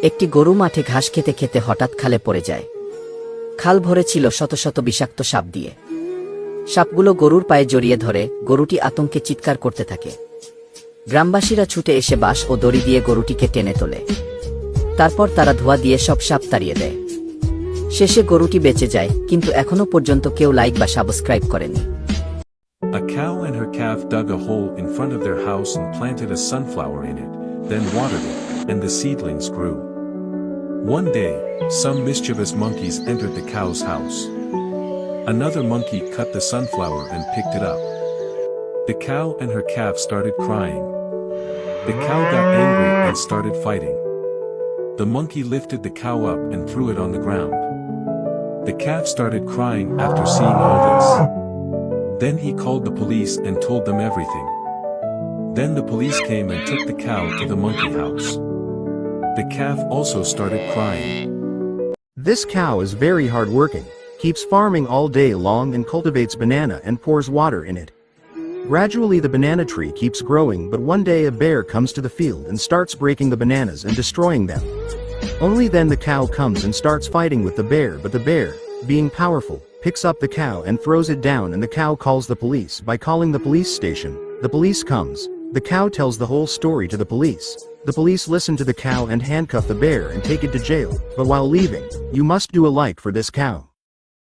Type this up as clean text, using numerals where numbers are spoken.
একটি গরু মাঠে ঘাস খেতে খেতে হঠাৎ খালে পড়ে যায়। খাল ভরে ছিল শত শত বিষাক্ত সাপ দিয়ে। সাপগুলো গরুর পায়ে জড়িয়ে ধরে, গরুটি আতঙ্কে চিৎকার করতে থাকে। গ্রামবাসীরা ছুটে এসে বাঁশ ও দড়ি দিয়ে গরুটিকে টেনে তোলে। তারপর তারা ধোঁয়া দিয়ে সব সাপ তাড়িয়ে দেয়। শেষে গরুটি বেঁচে যায়, কিন্তু এখনো পর্যন্ত কেউ লাইক বা সাবস্ক্রাইব করেনি। A cow and her calf dug a hole in front of their house and planted a sunflower in it, then watered it, and the seedlings grew. One day, some mischievous monkeys entered the cow's house. Another monkey cut the sunflower and picked it up. The cow and her calf started crying. The cow got angry and started fighting. The monkey lifted the cow up and threw it on the ground. The calf started crying after seeing all this. Then he called the police and told them everything. Then the police came and took the cow to the monkey house. The calf also started crying. This cow is very hardworking, keeps farming all day long and cultivates banana and pours water in it. Gradually the banana tree keeps growing, but one day a bear comes to the field and starts breaking the bananas and destroying them. Only then the cow comes and starts fighting with the bear, but the bear, being powerful, picks up the cow and throws it down, and the cow calls the police. By calling the police station, the police comes. The cow tells the whole story to the police. The police listen to the cow and handcuff the bear and take it to jail, but while leaving, you must do a like for this cow.